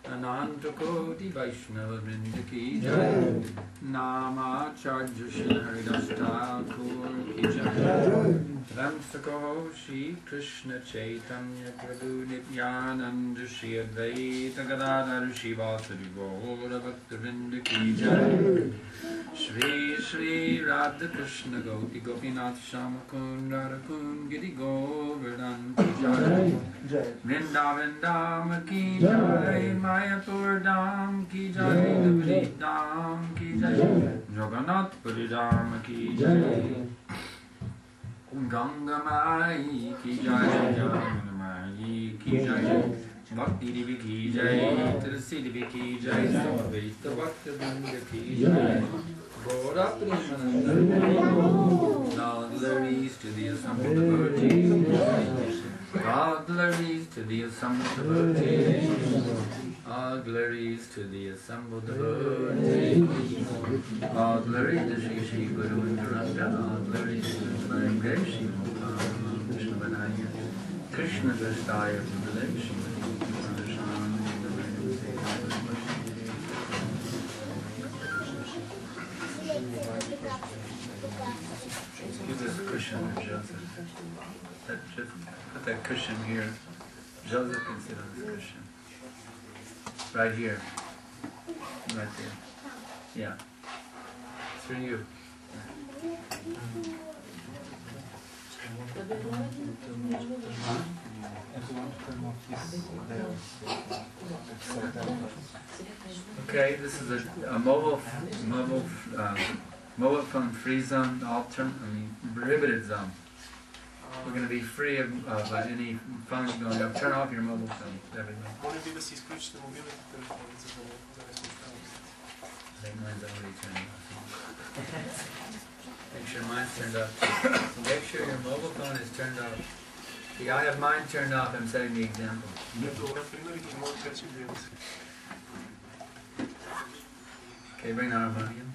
Ananta Koti Vaishnava Vrinda ki jai, Namacharya Shri Haridas Thakur ki jai, Ramsako Shri Krishna Chaitanya Prabhu Nityananda Shri Advaita Gadadhar Shivasari Gaura Bhakta Vrinda ki jai, Shri Shri Radha Krishna Goti Gopinath Shamakun Radhakun Giri Govardhan ki jai, Vrindavan Dham ki jai, Mayapur Dham ki jai, Dubri Dham ki jai, Jagannath Puri Dham ki jai, Ganga Mai ki jai, Jamuna Mai ki jai, Bhakti Devi ki jai, Tulsi Devi ki jai, Samaveta Bhakta Vrinda ki jai, Gaura Premananda, all glories to the assembled devotees, all glories to the assembled devotees, all glories to the assembled devotees, all glories to Shri Shri Guru Indrananda, all glories to the Divine Grace, Shri Mukha Vishnu Vanaya, Krishna Vastaya Vimale, Shri Give this cushion to Joseph. Just put that cushion here. Joseph can sit on this cushion. Right here. Right there. Yeah. It's for you. Okay, this is a mobile phone free zone, prohibited zone. We're going to be free of any phones going up. Turn off your mobile phone, everything. I think mine's already turned off. Make sure mine's turned off. Make sure your mobile phone is turned off. See, I have mine turned off. I'm setting the example. Okay, bring the harmonium.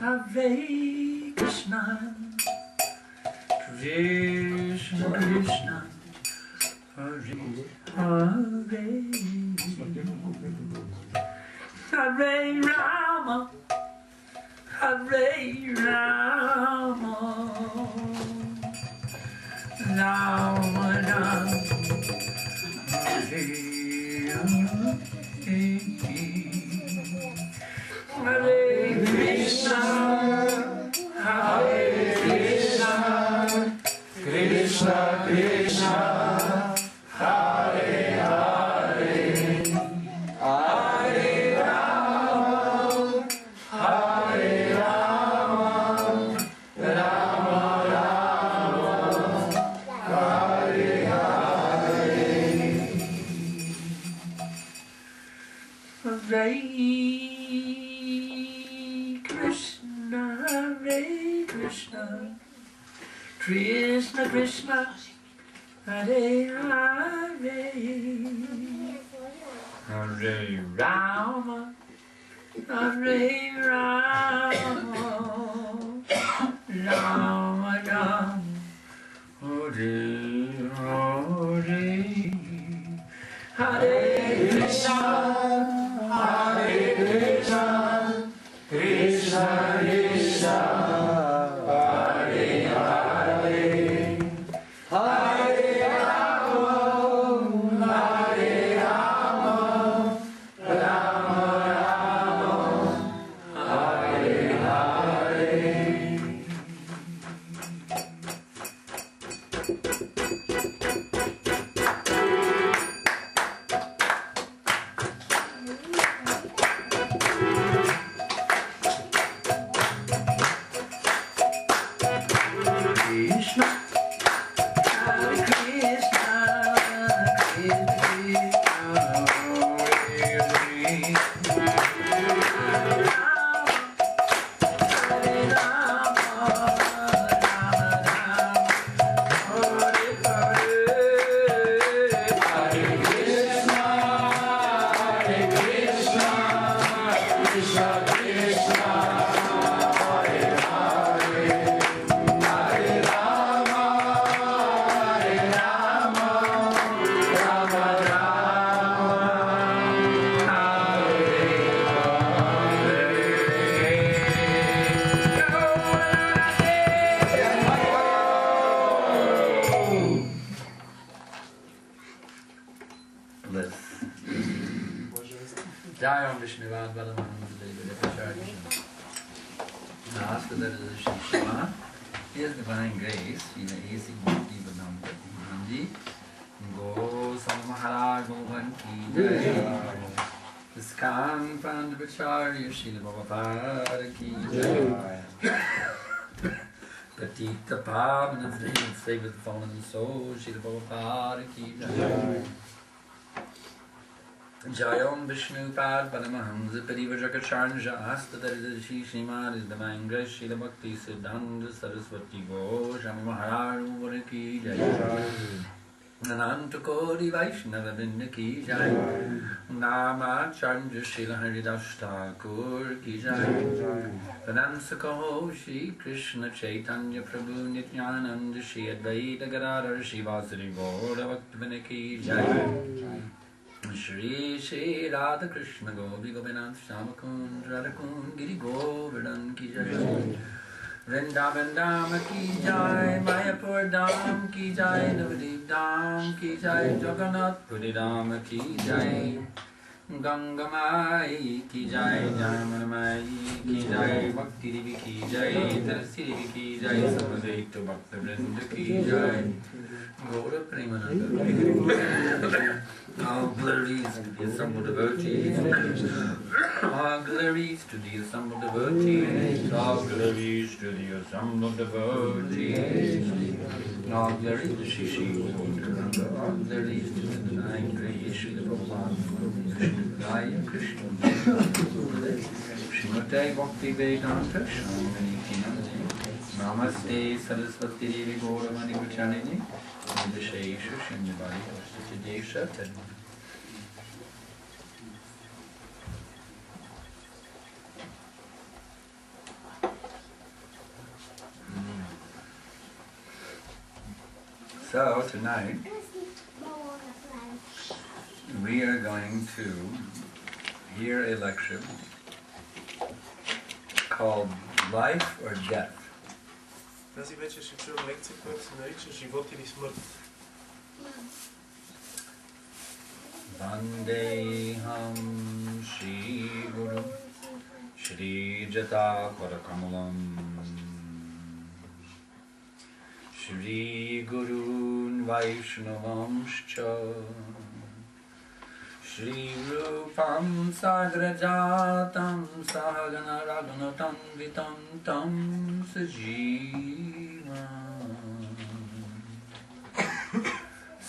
Hare Krishna, Krishna Krishna, Hare Hare, Hare Rama, Hare Rama, Rama Rama, Hare Hare Krishna, Hare Krishna, Krishna Krishna, Hare Hare, Hare Rama, Hare Rama, Rama Rama, Hare Hare, Hare Krishna, Hare Krishna, Krishna Krishna, Hare Hare, Hare Rama, Hare Rama, Rama Rama, Hare Hare, Hare Krishna, Hare Krishna, Krishna Krishna, Hare Hare, Hare Rama, Hare Rama, Rama Rama, Hare Hare. Krishna, Hare Krishna, Krishna Jai Om Vishnu Vadvada After that is Shri Shema. Here's Divine Grace, Easy Bhakti Go Samahara Govan Ki Jai. Iskan Pandavacharya Srila Prabhupada Ki Jai. Patita Pavana save the fallen soul, Srila Prabhupada Ki Jai. Jayam Vishnu Pad Paramahamsa Parivajakacharya Asta Daridashi Shrimad is Divine Grace Srila Bhakti Siddhanta Saraswati Goswami Maharaj Ki Jai. Ananta Kodi Vaishnava Vrinda Ki Jai. Namacharya Srila Haridas Thakur Ki Jai. Pranamsa Kaho Shri Krishna Chaitanya Prabhu Nityananda Shri Advaita Gadadhar Shivasari Gaura Bhaktivinoda Ki Jai. Shri Shri Radha Krishna Gopi Gopinath Shamakund Radhakund Giri Govardhan Ki Jai. Vrindavan Dham Ki Jai, Mayapur Dham Ki Jai, Navadip Dham Ki Jai, Jagannath Puri Dham Ki Jai, Ganga Mai Ki Jai, Jamana Mai Ki Jai, Bhakti Devi Ki Jai, Tarasi Devi Ki Jai, Samadhaitu Bhakta Vrinda Ki Jai, Gaura Premananda. All glories to the assembled devotees. All glories to the assembled devotees. All glories to the assembled devotees. All glories to Shri Shri. All glories to the Divine Grace. Shri Prabhupada Krishna. Srimate Bhakti Vedanta Swami Namaste Saraswati Devi Gauravani Vachanini. Vishesha Srimabhai Desha. So tonight we are going to hear a lecture called Life or Death. Тази вечер ще чуем лекция, която се нарича Живот или смърт. Vandeham Shri Guru Shri Jata Parakamalam Shri Gurun Vaishnavamscha Shri Rupam Sagrajatam Sahagana Raghunatam Vitam Tam Sajiva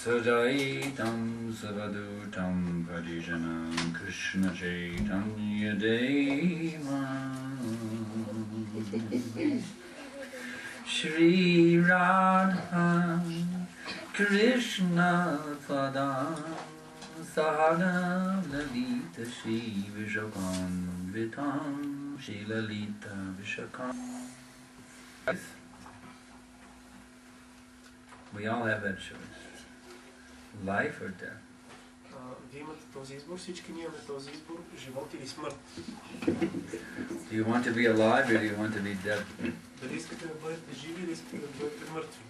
Sajaitam Savadutam Parijanam Krishna Chaitanya Deva Shri Radha Krishna Padam Sahana Lalita Shri Vishakam Vitam Shri Lalita Vishakam. We all have that choice. Life or death? Вие имате този избор, всички ние имаме този избор, живот или смърт. Do you want to be alive or do you want to be dead? Дали искате да бъдете живи или искате да бъдете мъртви?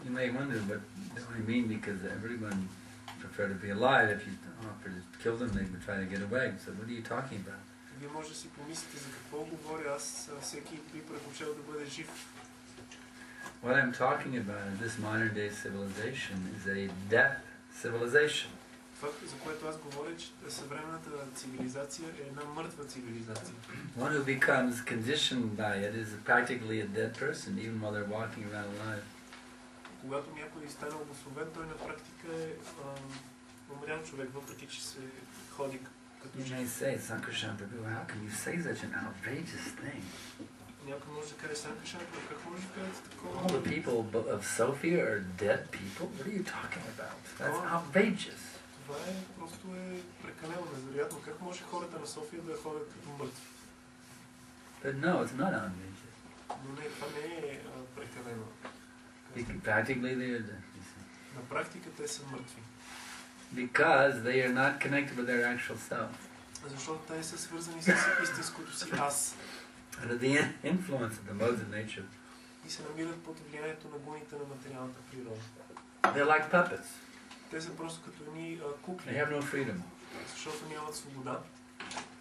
You may wonder what do I mean, because everyone prefer to be alive. If you offer to kill them, they would try to get away. So what are you talking about? Вие може да си помислите за какво говоря. Аз всеки би предпочел да бъде жив. What I'm talking about is this modern day civilization is a death civilization. Това, за което аз говоря, че съвременната цивилизация е една мъртва цивилизация. One who becomes conditioned by it is practically a dead person, even while they're walking around alive. Когато някой стане обусловен, той на практика е умрял човек, въпреки че се ходи като жив. You may say, Sankarshan, how can you say such an outrageous thing? Някой може да каже, Санкаршан, как може да кажете такова? All the people of Sophia are dead people? What are you talking about? That's outrageous. Това е, просто е прекалено, невероятно. Как може хората на София да ходят като мъртви? But no, it's not outrageous. Но не, това не е прекалено. Practically they are dead. На практика те са мъртви. Because they are not connected with their actual self. Защото те са свързани с истинското си аз. Under the influence of the modes of nature. И се намират под влиянието на гуните на материалната природа. They're like puppets. Те са просто като едни кукли. They have no freedom. Защото нямат свобода.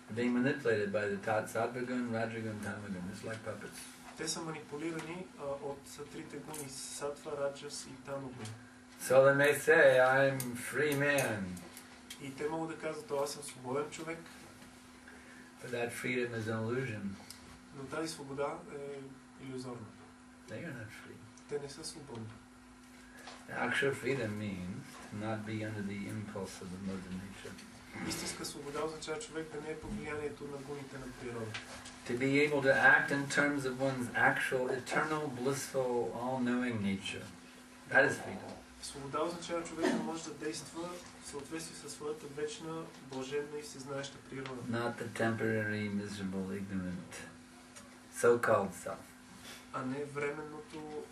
They're being manipulated by the Sattvagun, Rajagun, Tamagun. It's like puppets. Те са манипулирани от трите гуни Сатва, Раджас и Тамагун. So they may say, I'm free man. И те могат да казват, аз съм свободен човек. But that freedom is an illusion. Но тази свобода е илюзорна. They are not free. Те не са свободни. Actual freedom means to not be under the impulse of the modes of nature. Истинска свобода означава човек да не е под влиянието на гуните на природа. To be able to act in terms of one's actual, eternal, blissful, all-knowing nature. That is freedom. Свобода означава човек да може да действа в съответствие със своята вечна, блаженна и всезнаеща природа. Not the temporary, miserable, ignorant, so-called self. А не временното,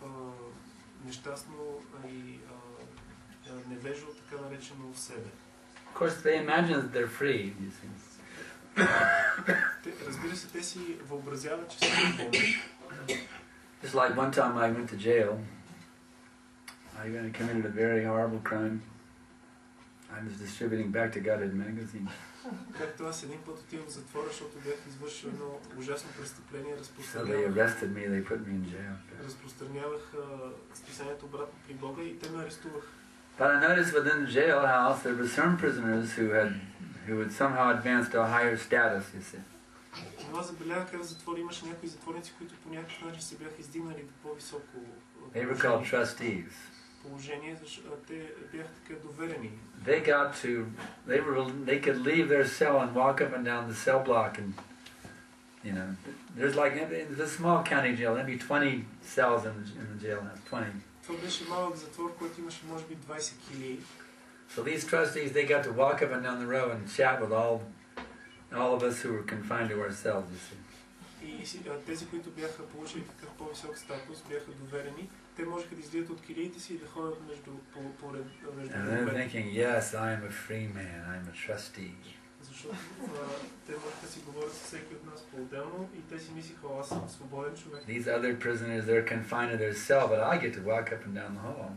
нещастно и невежо, така наречено в себе. Of course, they imagine that they're free. You see. Разбира се, те си въобразяват, че са свободни. Just like one time I went to jail. I committed a very horrible crime. I was distributing back-to-gutted magazine. Както аз един път отивам в затвора, защото бях извършил едно ужасно престъпление, So they arrested me, they put me in jail. Разпространявах списанието обратно при Бога и те ме арестувах. But I noticed within the jailhouse there were some prisoners who had somehow advanced to a higher status, you see. Но аз забелязах как в затвора имаше някои затворници, които по някакъв начин се бяха издигнали до по-високо They were called trustees. положение, защото те бяха така доверени. They could leave their cell and walk up and down the cell block, and you know, there's like in the small county jail, maybe 20 cells in the jailhouse, 20. Това беше малък затвор, който имаше може би 20 килии. So these trustees, they got to walk up and down the row and chat with all of us who were confined to our cells, you see. И тези, които бяха получили такъв по-висок статус, бяха доверени, те можеха да излизат от килиите си и да ходят между yes, I'm a free man, I'm a trustee. Защото те можеха да си говорят с всеки от нас по-отделно и те си мислиха, аз съм свободен човек. These other prisoners, they're confined to their cell, but I get to walk up and down the hall.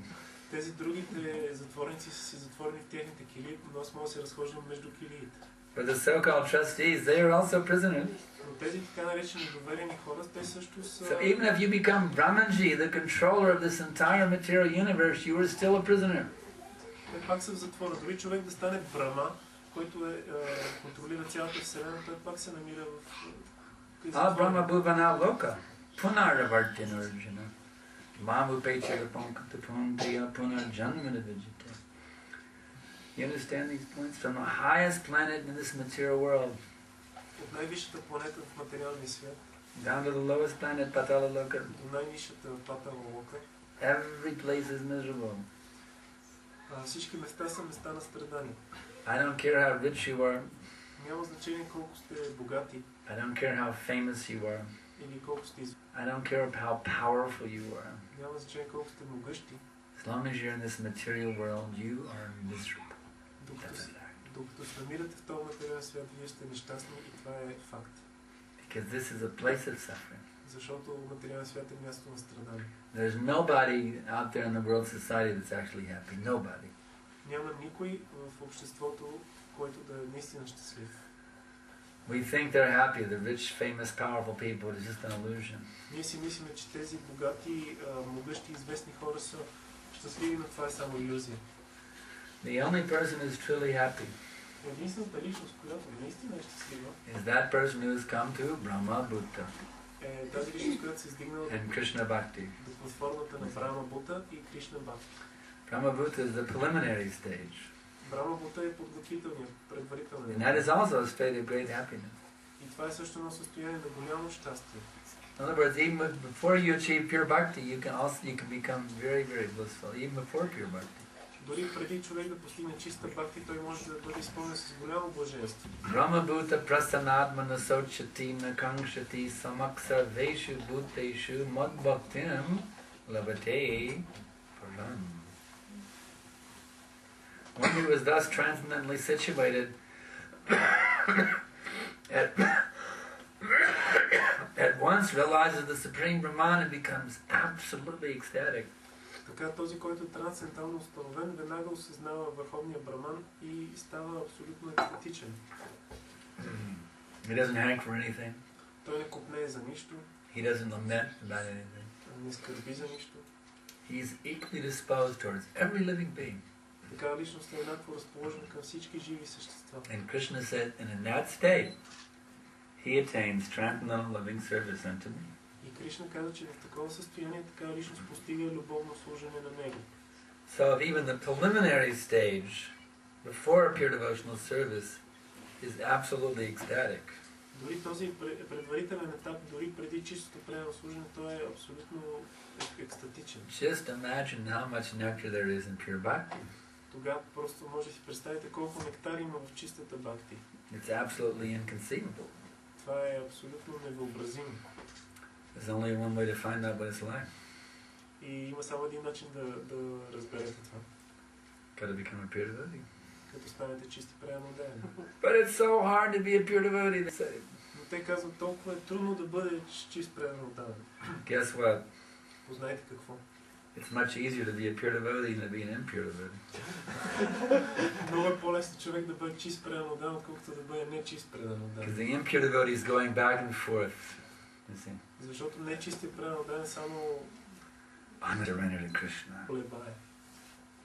Тези другите затворници са си затворени в техните килии, но аз мога да се разхождам между килиите. But the so-called trustees, they are also prisoners. Но тези така наречени доверени хора, те също са... So even if you become Brahmanji, the controller of this entire material universe, you are still a prisoner. Те пак са в затвора. Дори човек да стане Брахма, който контролира цялата вселена, той пак се намира в... Brahma Bhuvana Loka, Punaravartinurjana, Mamu Pechara Pankatapuntiya Punarjanmanavijita. You understand these points? From the highest planet in this material world, от най-висшата планета в материалния свят, down to the lowest planet, Patala Loka, до най-нисшата Патала Лока, every place is miserable. Всички места са места на страдания. I don't care how rich you are. Няма значение колко сте богати. I don't care how famous you are. Или колко сте I don't care how powerful you are. Няма значение колко сте могъщи. As long as you're in this material world, you are miserable. Докато се намирате в този материален свят, вие сте нещастни и това е факт. Because this is a place of suffering. Защото материален свят е място на страдание. There's nobody out there in the world society that's actually happy. Nobody. Няма никой в обществото, който да е наистина щастлив. We think they're happy. The rich, famous, powerful people. It's just an illusion. Ние си мислим, че тези богати, могъщи, известни хора са щастливи, но това е само илюзия. The only person who's truly happy единствената личност, която наистина е щастлива, is that person who has come to Brahma Bhuta тази личност, която се издигнала and Krishna Bhakti. до платформата на Брахма Бута и Кришна Бхакти. Brahma Bhuta is the preliminary stage. Брахма Бута е подготвителният, предварителният. And that is also a state of great happiness. И това е също едно състояние на голямо щастие. In other words, even before you achieve pure bhakti, you can become very, very blissful, even before pure bhakti. Дори преди човек да постигне чиста бхакти, той може да бъде изпълнен с голямо блаженство. Brahma Bhuta prasanatma nasochati nakangshati samaksarveshu bhuteshu madbhaktim labate param. One who is thus transcendently situated at once realizes the Supreme Brahman and becomes absolutely ecstatic. Така този, който е трансцендентално установен, веднага осъзнава върховния Браман и става абсолютно екстатичен. He doesn't hank for anything. Той не копнее за нищо. He doesn't lament about anything. Не скърби за нищо. He is equally disposed towards every living being. Така личност е еднакво разположена към всички живи същества. And Krishna said, and in that state, he attains transcendental loving service unto me. И Кришна каза, че в такова състояние така личност постига любовно служене на него. So if even the preliminary stage, before pure devotional service, is absolutely ecstatic. Дори този предварителен етап, дори преди чистото преданно служене, той е абсолютно екстатичен. Just imagine how much nectar there is in pure bhakti. Тогава просто може да си представите колко нектар има в чистата бхакти. It's absolutely inconceivable. Това е абсолютно невъобразимо. There's only one way to find out what it's like. И има само един начин да разберете това. Got to become a pure devotee. Като станете чисти преданодаяни. But it's so hard to be a pure devotee. They say. Но те казват, толкова е трудно да бъде чист преданодаян. Guess what? Познайте какво? It's much easier to be a pure devotee than to be an impure devotee. Много е по-лесно човек да бъде чист преданодаян, отколкото да бъде нечист преданодаян. Because the impure devotee is going back and forth. You see? Защото нечистият преданодаян само I'm going to surrender to Krishna. колебае.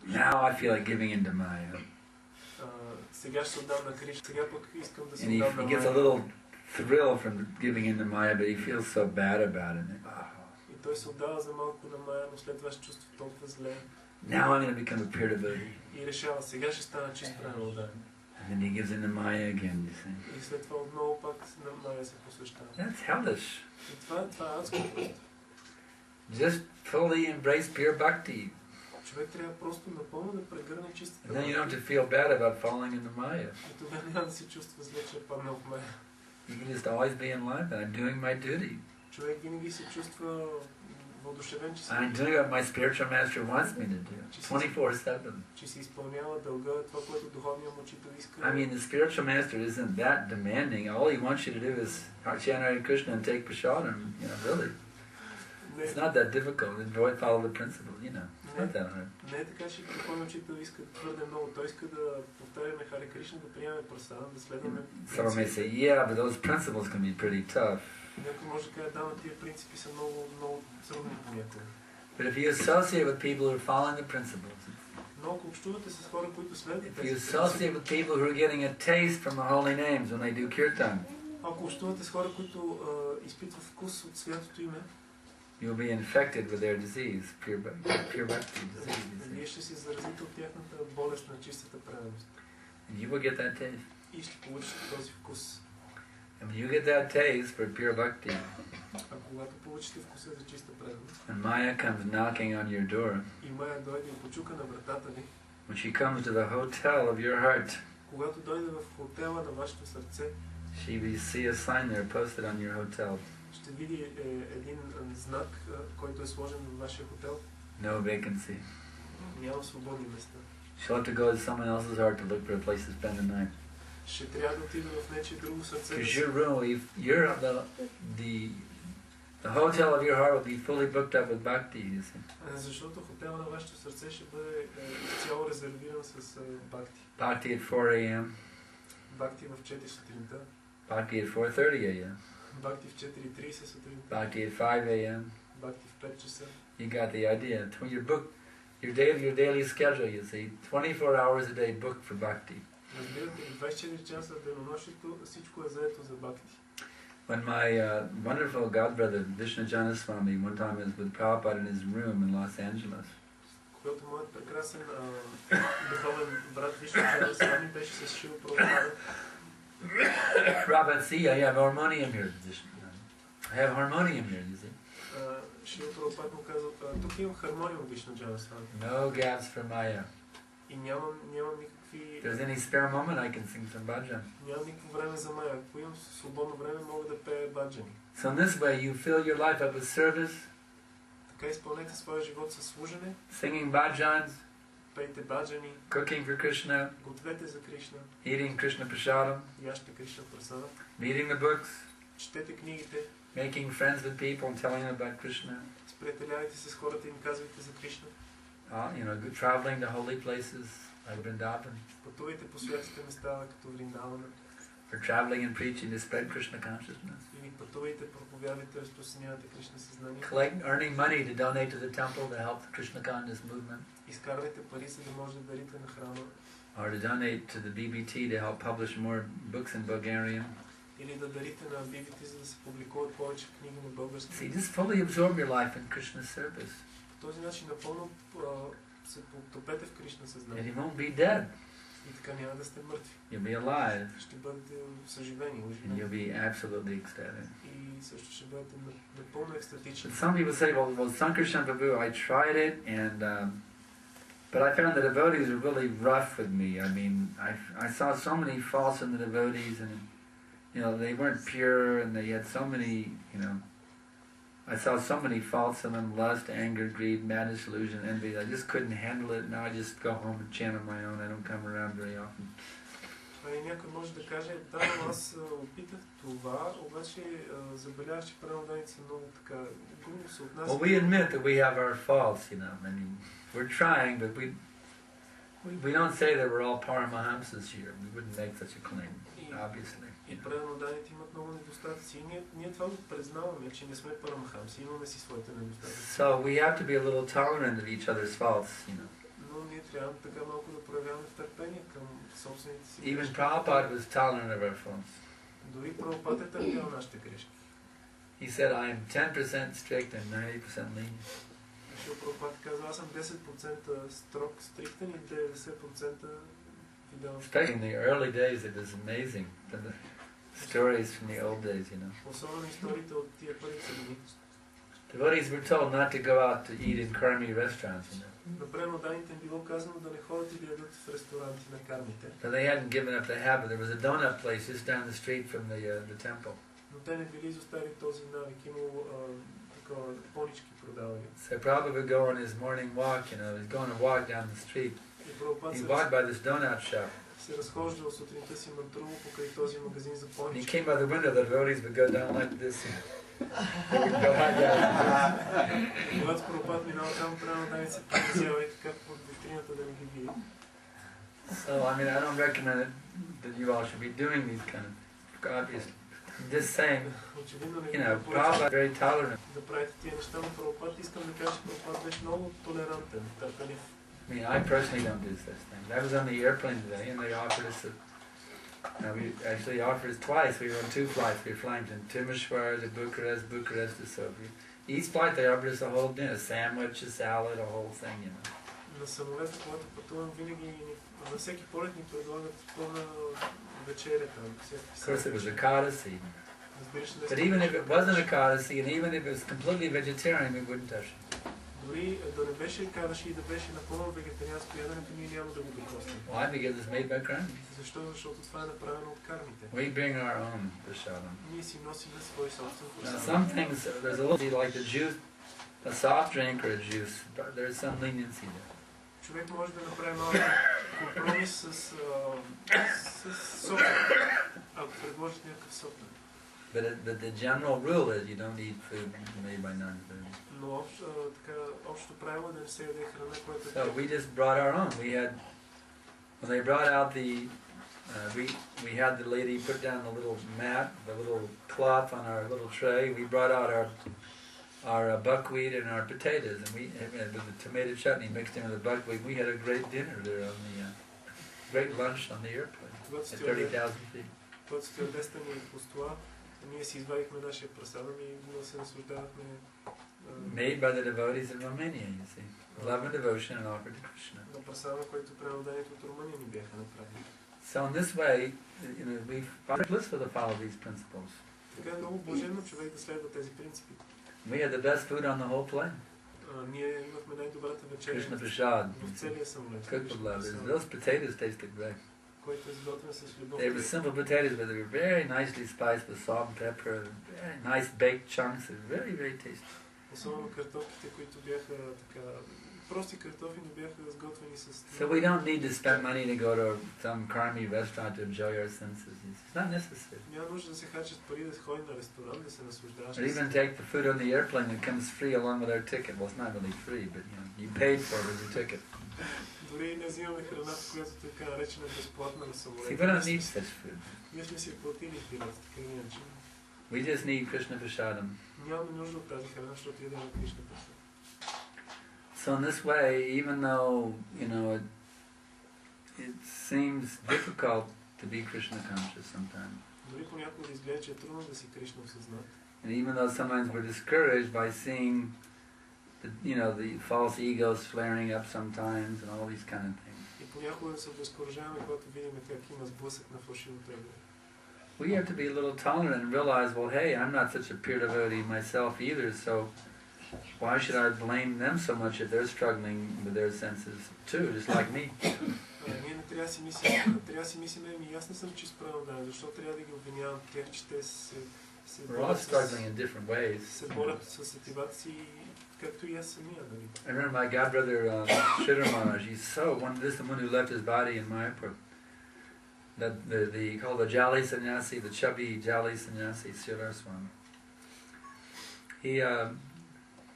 Now I feel like giving into Maya. Сега ще се отдам на Кришна. Сега пък искам да се And отдам на he gets a Мая. little thrill from giving into Maya, but he feels so bad about it. И той се отдава за малко на Мая, но след това ще чувства толкова зле. Now I'm going to become a pure devotee. И решава, сега ще стана чист преданодаян. And then he gives into Maya again, you see. И след това отново пак на Мая се посвещава. That's hellish. И това е адско просто. Just fully embrace pure bhakti. Човек трябва просто напълно да прегърне чистата. And then you don't have to feel bad about falling into Maya. И тогава няма да се чувства зле, че е паднал в Мая. You can just always be in life, and I'm doing my duty. Човек винаги се чувства въодушевен, че I'm doing what my spiritual master wants me to do, 24/7. Че се изпълнява дълга, това, което духовният му учител иска. I mean, the spiritual master isn't that demanding. All he wants you to do is chant Hare Krishna and take prasadam, really. It's not that difficult. Enjoy, follow the principles, It's not that hard. Не е така, че духовният учител иска твърде много. Той иска да повтаряме Харе Кришна, да приемаме прасадам, да следваме. Some may say, yeah, but those principles can be pretty tough. Някой може да каже, да, но тия принципи са много трудни понякога. But if you associate with people who are following the principles, но ако общувате с хора, които следват тези принципи, if you associate with people who are getting a taste from the holy names when they do kirtan, ако общувате с хора, които изпитват вкус от святото име, you'll be infected with their disease, pure bhakti disease. Вие ще се заразите от тяхната болест на чистата преданост. And you will get that taste. И ще получите този вкус. And when you get that taste for pure bhakti, а когато получите вкуса за чиста преданост, and Maya comes knocking on your door, и Майя дойде и почука на вратата ви, when she comes to the hotel of your heart, когато дойде в хотела на вашето сърце, she will see a sign there posted on your hotel. Ще види един знак, който е сложен във вашия хотел. No vacancy. Няма свободни места. She'll have to go to someone else's heart to look for a place to spend the night. Ще трябва да отида в нечие друго сърце. Because your room, the hotel of your heart will be fully booked up with bhakti, you see. Защото хотела на вашето сърце ще бъде изцяло резервиран с бхакти. Bhakti at 4 a.m. Бхакти в 4 сутринта. Bhakti at 4:30 a.m. Бхакти в 4:30 сутринта. Bhakti at 5 a.m. Бхакти в 5 часа. You got the idea. Your daily schedule, you see, 24 hours a day booked for bhakti. Разбирате ли, 24 часа денонощието, всичко е заето за бхакти. When my wonderful godbrother Vishnu Janaswami one time was with Prabhupada in his room in Los Angeles. Когато моят прекрасен духовен брат Вишну Джанасвами беше с Шила Прабхупада. Prabhupada, see, I have harmonium here. I have harmonium here, you see. Шила Прабхупада му казал, тук имам хармониум Вишну Джанасвами. No gaps for Maya. И нямам никакви... If there's any spare moment, I can sing some bhajan. Нямам никакво време за Майя. Ако имам свободно време, мога да пея баджани. So in this way, you fill your life up with service. Така изпълнете своя живот със служене. Singing bhajans. Пейте баджани. Cooking for Krishna. Гответе за Кришна. Eating Krishna prasadam. Яжте Кришна прасада. Reading the books. Четете книгите. Making friends with people and telling them about Krishna. Сприятелявайте с хората и им казвайте за Кришна. Traveling to holy places like Vrindavan. Пътувайте по светите места като Вриндавана. For traveling and preaching to spread Krishna consciousness. Или пътувайте, проповядайте, разпространявате Кришна съзнание. Earning money to donate to the temple to help the Krishna conscious movement. Изкарвайте пари, за да може да дарите на храма. Or to donate to the BBT to help publish more books in Bulgarian. Или да дарите на BBT, за да се публикуват повече книги на български. See, just fully absorb your life in Krishna's service. По този начин напълно се потопете в Кришна съзнание. And you won't be dead. И така няма да сте мъртви. You'll be alive. Ще бъдете съживени, and you'll be absolutely ecstatic. И също ще бъдете напълно екстатични. Some people say, well, Sankarshan I tried it, and but I found the devotees were really rough with me. I mean, I saw so many faults in the devotees, and they weren't pure, and they had so many, I saw so many faults in them: lust, anger, greed, madness, illusion, envy. I just couldn't handle it. Now I just go home and chant on my own. I don't come around very often. Някой може да каже, да, аз опитах това, обаче забелязах, че преданници са много така грубо се отнасят. Well, we admit that we have our faults, I mean, we're trying, but we don't say that we're all Paramahamsas here. We wouldn't make such a claim, obviously. И преданниците имат много недостатъци. Ние това го признаваме, че не сме Парамахамси, имаме си своите недостатъци. So we have to be a little tolerant of each other's faults, Но ние трябва така малко да проявяваме търпение към собствените си. Even Prabhupada was tolerant of our faults. Дори Прабхупада е търпял нашите грешки. He said, I am 10% strict and 90% lenient. Защото Прабхупада казва, аз съм 10% строг, стриктен и 90% фиделен. Especially in the early days, it was amazing. The stories from the old days, Особено историите от тия първите години. Devotees were told not to go out to eat in karmi restaurants, you know. На преданните им било казано да не ходят и да ядат в ресторанти на кармите. But they hadn't given up the habit. There was a donut place just down the street from the temple. Но те не били изоставили този навик. Имало такова понички продавали. So Prabhupada would go on his morning walk, you know, he's going to walk down the street. He walked by this donut shop. Се разхождал сутринта си мантрувал покрай този магазин за понички. He came by the window, the devotees would go down like this. They would go like that. Когато Прабхупад минава там, трябва да не се призява и така под витрината да не ги види. So, I mean, I don't recommend it, that you all should be doing these kind of obvious. I'm just saying, you know, Prabhupada is very tolerant. Да правите тия неща, но Прабхупад, искам да кажа, че Прабхупад беше много толерантен, търпелив. I mean, I personally don't do such things. I was on the airplane today, and they offered us we actually offered us twice. We were on 2 flights. We were flying from Timisoara to Bucharest to Sofia. Each flight they offered us a whole dinner, a sandwich, a salad, a whole thing, you know. На самолета, когато пътувам, винаги на всеки полет ни предлагат пълна вечеря там. Of course, it was a courtesy. But even if it wasn't a courtesy, and even if it was completely vegetarian, we wouldn't touch it. Дори да не беше кадаши и да беше напълно вегетарианско яденето, ние няма да го допуснем. Why? Because it's made by karmis. Защо? Защото това е направено от кармите. We bring our own prasadam. Ние си носим свой собствен Now, прасадам. some things, there's a little like a juice, a soft drink or a juice, there's some leniency there. Човек може да направи малко компромис с сок, ако предложат някакъв сок. But the general rule is you don't eat food made by non-food. Но общото правило е да не се яде храна, която е. So we just brought our own. We had, when they brought out we had the lady put down the little mat, the little cloth on our little tray. We brought out our buckwheat and our potatoes, and with the tomato chutney mixed in with the buckwheat. We had a great dinner there on the great lunch on the airplane at 30,000 feet. Когато стюардесата ни постола, ние си извадихме нашия прасадам и се наслаждавахме. Made by the devotees in Romania, you see. Love and devotion and offered to Krishna. На прасадам, който преданието от Румъния ни бяха направили. So in this way, you know, we find it blissful to follow these principles. Така е много блаженно човек да следва тези принципи. We had the best food on the whole plane. Ние имахме най-добрата вечеря Krishna Prasad. в целия самолет. Cooked with love. Those potatoes tasted great. Който е изготвен с любов. They were simple potatoes, but they were very nicely spiced with salt and pepper, very nice baked chunks. They were very, very tasty. Особено картофите, които бяха така прости картофи, но бяха изготвени с. So we don't need to spend money to go to some karmi restaurant to enjoy our senses. It's not necessary. Няма нужда да се харчат пари да ходим на ресторант, да се наслаждаваш. Or even take the food on the airplane that comes free along with our ticket. Well, it's not really free, but you paid for it with your ticket. Дори не взимаме храната, която така наречена безплатна на самолета. See, we don't need such food. Ние сме си платили билета, така иначе. We just need Krishna Prasadam. Нямаме нужда от тази храна, защото ядем от Кришна Прасад. So in this way, even though, you know, it seems difficult to be Krishna conscious sometimes. Дори понякога изглежда, че е трудно да си Кришна осъзнат. And even though sometimes we're discouraged by seeing the false egos flaring up sometimes and all these kind of things. И понякога се обезкуражаваме, когато видим как има сблъсък на фалшивото его. We have to be a little tolerant and realize, well, hey, I'm not such a pure devotee myself either, so why should I blame them so much if they're struggling with their senses too, just like me? Ние не трябва да си мислим, аз не съм чист правилно, защо трябва да ги обвинявам тях, че те се We're all struggling in different ways. се борят с ативата си, както и аз самия. I remember my godbrother Sridhar Maharaj. This is the one who left his body in Mayapur. Called the Jali Sannyasi, the chubby Jali Sannyasi, Sridhar Swami.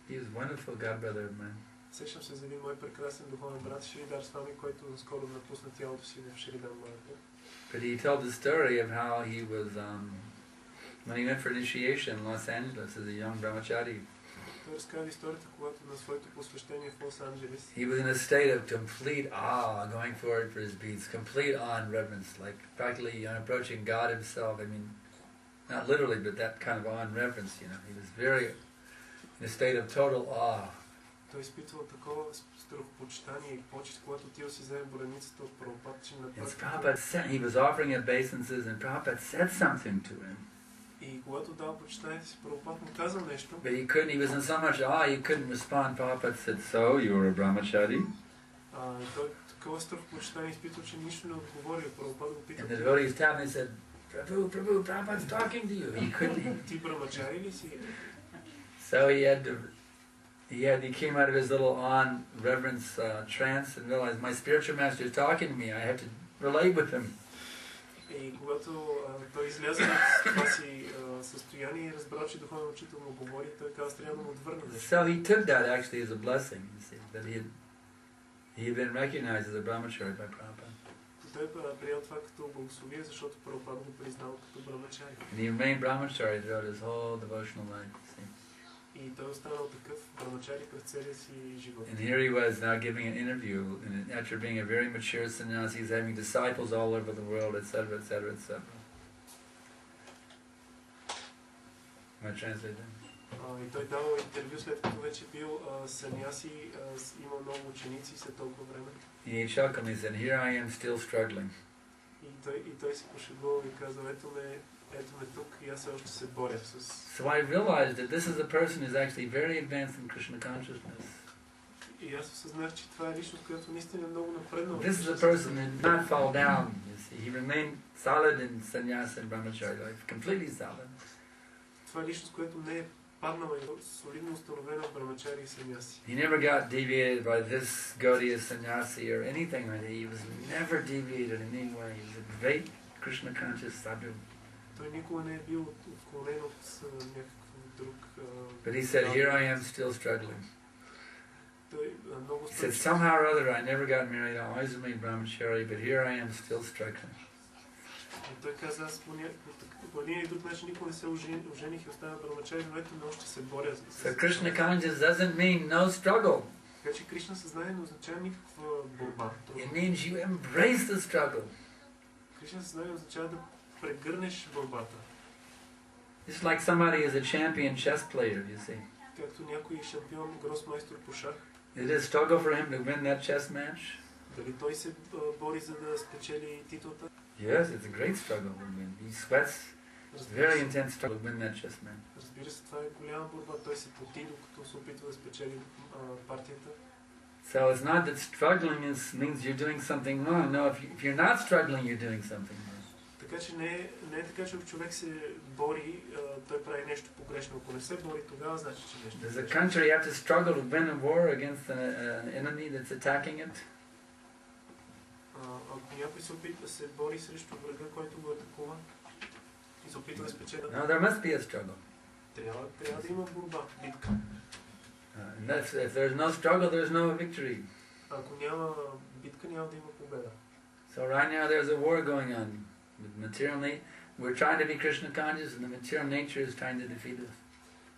He was a wonderful godbrother of mine. Сещам се за един мой прекрасен духовен брат Шридар Свами, който скоро напусна тялото си в Шридан Майапур. But he told the story of how he was when he went for initiation in Los Angeles as a young brahmachari. Той разказва историята, когато на своето посвещение в Лос-Анджелес. He was in a state of complete awe, going forward for his beads, complete awe and reverence, like practically approaching God himself. I mean, not literally, but that kind of awe and reverence. He was very in a state of total awe. Той изпитвал такова страхопочитание и почет, когато отива си вземе браницата от Прабхупад, че He was offering obeisances, and Prabhupada said something to him. И когато дава почитанието си, Прабхупад му казал нещо. But he was in so much awe, he couldn't respond. Prabhupada said, so, you were a brahmachari? И той такова строго почитание изпитал, че нищо не отговори. Прабхупад го питал. And the devotees tapped and said, Prabhu, Prabhupada's talking to you. He couldn't. Ти брамачари ли си? So he came out of his little awe and reverence trance and realized, my spiritual master is talking to me, I have to relate with him. И когато той излезе от това си състояние и разбра, че духовен учител му говори, той каза, трябва да му отвърне нещо. So he took that actually as a blessing, you see, that he had been recognized as a brahmachari by Prabhupada. Той приел това като благословие, защото Прабхупад го признал като брамачари. And he remained brahmachari throughout his whole devotional life, you see. И той останал такъв брамачари през целия си живот. And here he was now giving an interview, and after being a very mature sannyasi, he's having disciples all over the world, etc., etc., etc. Am I translating? И той давал интервю след като вече бил саньяси, имал много ученици след толкова време. And he chuckled and he said, here I am still struggling. И той си пошегувал и казал, ето ме тук и аз още се боря с... So I realized that this is a person who's actually very advanced in Krishna consciousness. И аз осъзнах, че това е личност, която наистина е много напреднала. This is a person who did not fall down, you see. He remained solid in sannyasa and brahmachari life, completely solid. Това е личност, която не е паднала и солидно установена в брамачари и саньяси. He never got deviated by this Gaudiya sannyasi or anything like that. He was never deviated in any way. He was a great Krishna conscious sadhu. Той никога не е бил отклонен от някакъв друг... But he said, here I am still struggling. Той много He said, somehow or other I never got married, I always remained brahmachari, but here I am still struggling. Той каза, аз по един или друг начин никога не се ожених и остана брамачари, но ето ме още се боря. So Krishna conscious doesn't mean no struggle. Така че Кришна съзнание не означава никаква борба. It means you embrace the struggle. Кришна съзнание означава да прегърнеш борбата. It's like somebody is a champion chess player, you see. Както някой шампион, гросмайстор по шах. It is a struggle for him to win that chess match. Дали той се бори за да спечели титлата? Yes, it's a great struggle to win. He sweats. It's a very intense struggle to win that chess match. Разбира се, това е голяма борба. Той се поти, докато се опитва да спечели партията. So it's not that struggling means you're doing something wrong. No, if you're not struggling, you're doing something wrong. Така че не е така, че ако човек се бори, той прави нещо погрешно. Ако не се бори, тогава значи, че нещо. There's a country you have to struggle to win a war against an enemy that's attacking it. Ако някой се опитва да се бори срещу врага, който го атакува и се опитва да спечели. No, there must be a struggle. Трябва да има борба, битка. If there's no struggle, there's no victory. Ако няма битка, няма да има победа. So right now there's a war going on. Materially, we're trying to be Krishna conscious, and the material nature is trying to defeat us.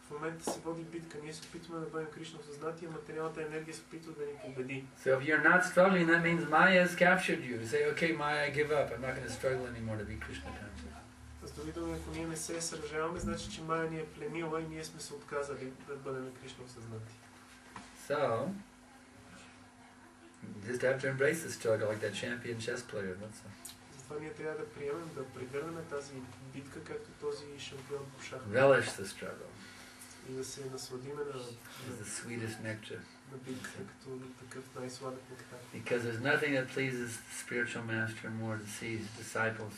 В момента се води битка, ние се опитваме да бъдем Кришна осъзнати, а материалната енергия се опитва да ни победи. So if you're not struggling, that means Maya has captured you. You say, okay, Maya, I give up. I'm not going to struggle anymore to be Krishna conscious. С други думи, ако ние не се сражаваме, значи, че Майя ни е пленила и ние сме се отказали да бъдем Кришна осъзнати. So, you just have to embrace the struggle like that champion chess player. That's all. Затова ние трябва да приемем, да прегърнем тази битка, както този шампион по шах. Relish the struggle. И да се насладиме It's the sweetest nectar. на битка, като такъв най-сладък нектар. Because there's nothing that pleases the spiritual master more to see his disciples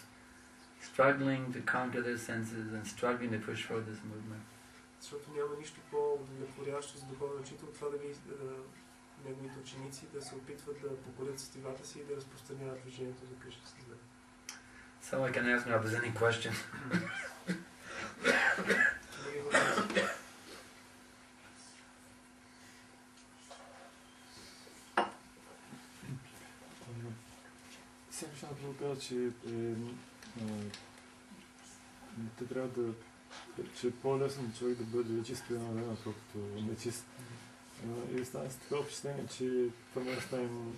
struggling to conquer their senses and struggling to push forward this movement. Защото няма нищо по-удовлетворящо за духовен учител, това да види неговите ученици да се опитват да покорят сетивата си и да разпространяват движението за Кришна съзнание. So I can ask now if there's any question. Санкаршан каза, че те трябва да... че е по-лесно човек да бъде чист едно време, отколкото нечист. И стане с такова впечатление, че първенства им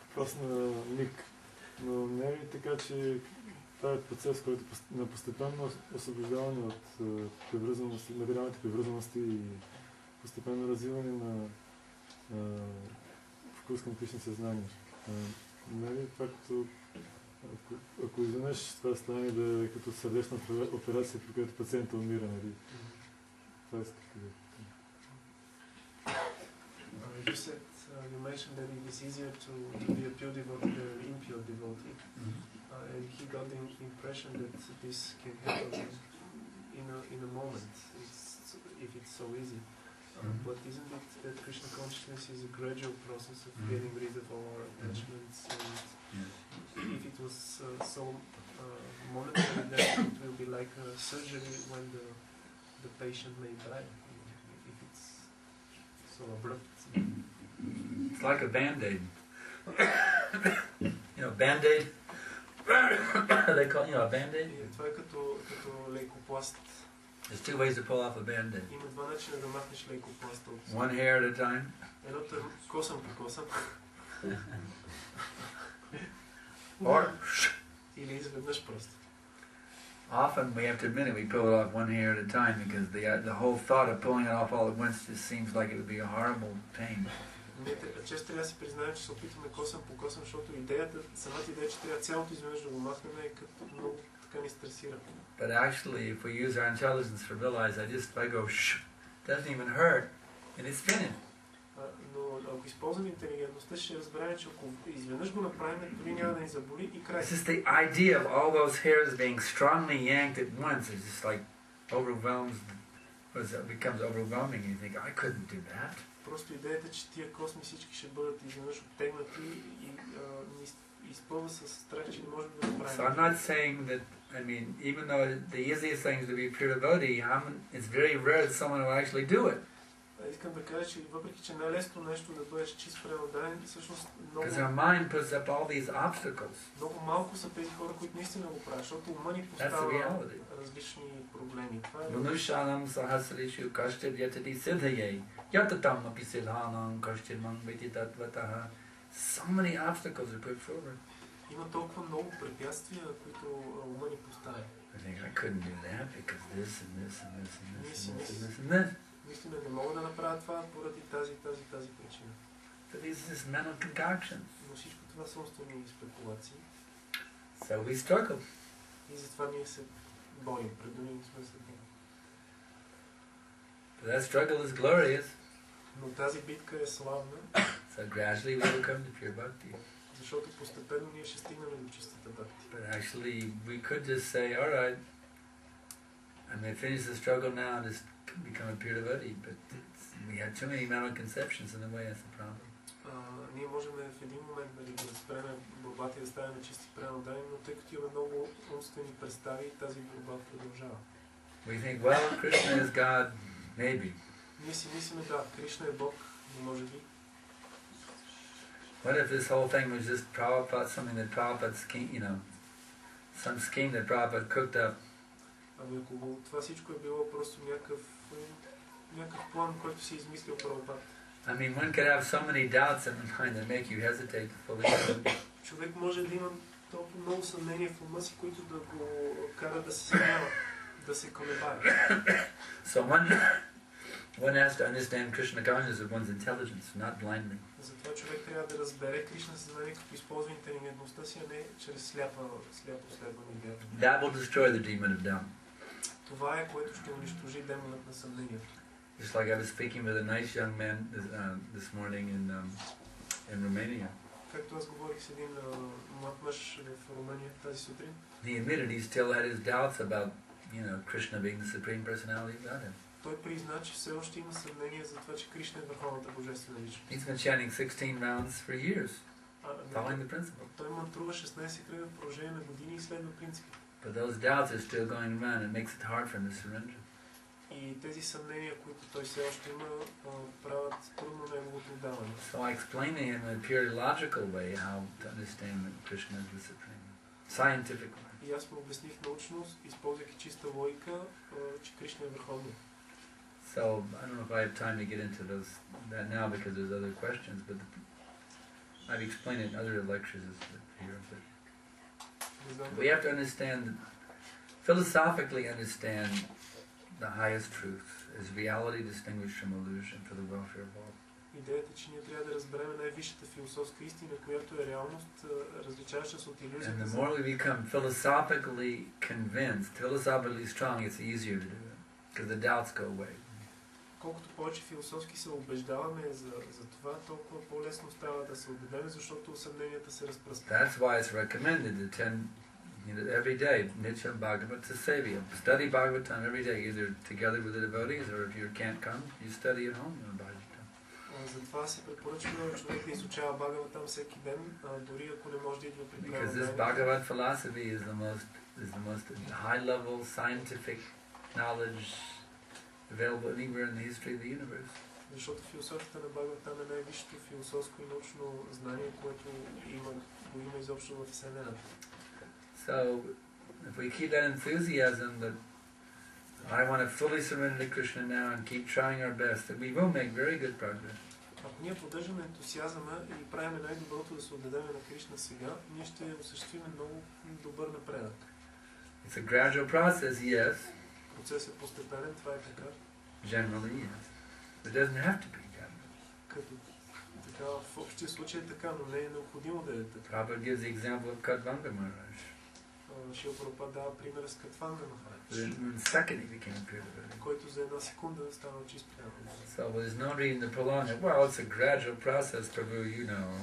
въпрос на миг. Но не е ли така, че това е процес, който на постепенно освобождаване от материалните привързаности и постепенно развиване на вкус към Кришна съзнание. Не е ли това, като Ако изведнъж това стане да е като сърдечна операция, при която пациента умира, нали? Това е You said, you mentioned that it is easier to be a pure devotee than an impure devotee. And he got the impression that this can happen in a moment, if it's so easy. But isn't it that Krishna consciousness is a gradual process of getting rid of all our attachments? And if it was so momentary, then it will be like a surgery when the patient may die. If it's so abrupt. It's like a band-aid. You know, band-aid? They call it, a band-aid? Това е като лейкопласт. There's two ways to pull off a band-aid. Има два начина да махнеш лейкопласта. One hair at a time. Едното е косъм по косъм. Or Или изведнъж просто. often we have to admit it, we pull it off one hair at a time because the whole thought of pulling it off all at once just seems like it would be a horrible pain. Често трябва да си признаем, че се опитваме косъм по косъм, защото самата идея, че трябва цялото изведнъж да го махнем е като много така ни стресира. But actually, if we use our intelligence to realize, I go, shh, doesn't even hurt, and it's finished. Но ако използваме интелигентността, ще разберем, че ако изведнъж го направим, дори няма да ни заболи и край. It's just the idea of all those hairs being strongly yanked at once. It's just like overwhelms, becomes overwhelming. You think, I couldn't do that. Просто идеята, че тия косми всички ще бъдат изведнъж оттегнати и ни изпълва с страх, че не можем да направим. So I'm not saying that, I mean, even though the easiest thing is to be a pure devotee, it's very rare that someone will actually do it. Искам да кажа, че въпреки, че най-лесно нещо да бъдеш чист преданен, всъщност Because our mind puts up all these obstacles. Много малко са тези хора, които наистина го правят, защото ума ни поставя различни проблеми. Manushanam sahasrishu kashtir yatati siddhaye yatatam api siddhanam kashtir mang veti tatvataha. So many obstacles are put forward. Има толкова много препятствия, които ума ни поставя. I think I couldn't do that because this and this and this and this and this and this and this. Мислиме, не мога да направя това поради тази причина. So these are just mental concoctions. Но всичко това са умствени спекулации. So we struggle. И затова ние се борим, предвидим сме се борим. But that struggle is glorious. Но тази битка е славна. So gradually we will come to pure bhakti. Защото постепенно ние ще стигнем до чистата бхакти. But actually we could just say, all right, I'm going to finish the struggle now and just become a pure devotee. But we have too many mental conceptions in the way. That's the problem. Ние можем в един момент да спреме борбата и да ставаме чисти преданни, но тъй като имаме много умствени представи, тази борба продължава. We think, well, Krishna is God, maybe. Ние си мислиме, да, Кришна е Бог, но може би. What if this whole thing was just Prabhupada, something that Prabhupada scheme, some scheme that Prabhupada cooked up? Ами ако това всичко е било просто някакъв план, който си измислил Прабхупад. I mean, one could have so many doubts in the mind that make you hesitate to fully believe. Човек може да има толкова много съмнения в ума си, които да го карат да се съмнява, да се колебае. So one has to understand Krishna consciousness with one's intelligence, not blindly. Затова човек трябва да разбере Кришна съзнание, като използва интелигентността си, а не чрез сляпо следване и вярване. That will destroy the demon of doubt. Това е, което ще унищожи демонът на съмнението. Just like I was speaking with a nice young man this morning in Romania. Както аз говорих с един млад мъж в Румъния тази сутрин. He admitted he still had his doubts about, Krishna being the supreme personality of Godhead. Той призна, че все още има съмнение за това, че Кришна е върховната божествена личност. He's been chanting 16 rounds for years, following the principle. Той мантрува 16 кръга в продължение на години и следва принципите. But those doubts are still going around. It makes it hard for him to surrender. И тези съмнения, които той все още има, правят трудно неговото отдаване. So I explained to him in a purely logical way how to understand that Krishna is the supreme, scientifically. И аз му обясних научно, използвайки чиста логика, че Кришна е върховният. So I don't know if I have time to get into that now because there's other questions, but I've explained it in other lectures here. But we have to understand, philosophically understand the highest truth is reality distinguished from illusion for the welfare of all. Идеята, че ние трябва да разберем най-висшата философска истина, която е реалност, различаваща се от And илюзията. the more we become philosophically convinced, philosophically strong, it's easier to do it, because the doubts go away. Колкото повече философски се убеждаваме за това, толкова по-лесно става да се отдадем, защото съмненията се разпръскват. That's why it's recommended to attend every day, Nityam Bhagavata Sevya. Study Bhagavatam every day, either together with the devotees, or if you can't come, you study at home in Bhagavatam. Затова се препоръчва човек да изучава Бхагаватам всеки ден, дори ако не може да идва при Because this Bhagavat philosophy is the most high-level scientific knowledge available anywhere in the history of the universe. Защото философията на Бхагаватам е най-висшето философско и научно знание, което има изобщо в Вселената. So, if we keep that enthusiasm that I want to fully surrender to Krishna now and keep trying our best, that we will make very good progress. Ако ние поддържаме ентусиазма и правим най-доброто да се отдадем на Кришна сега, ние ще осъществим много добър напредък. It's a gradual process, yes. Процесът е постепенен, това е така. Generally, yes. It doesn't have to be gradual. Като така, в общия случай е така, но не е необходимо да е така. Prabhupada gives the example of Kadvanga Maharaj. Шрила Прабхупада дава пример с Катванга Махарадж, In a second he became pure devotee. който за една секунда стана чист преданник. So there's no reason to prolong it. Well, it's a gradual process, Prabhu, you know.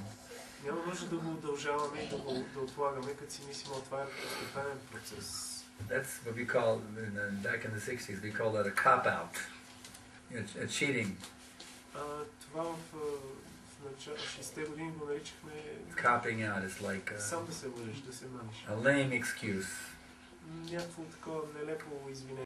Няма нужда да го удължаваме и да отлагаме, като си мислим, това е постепенен процес. That's what we call, back in the 60s, we call that a cop-out, a cheating. Това в 60-те години го наричахме Copping out is like сам да се лъжеш, да се маниш. a lame excuse. Някакво такова нелепо извинение.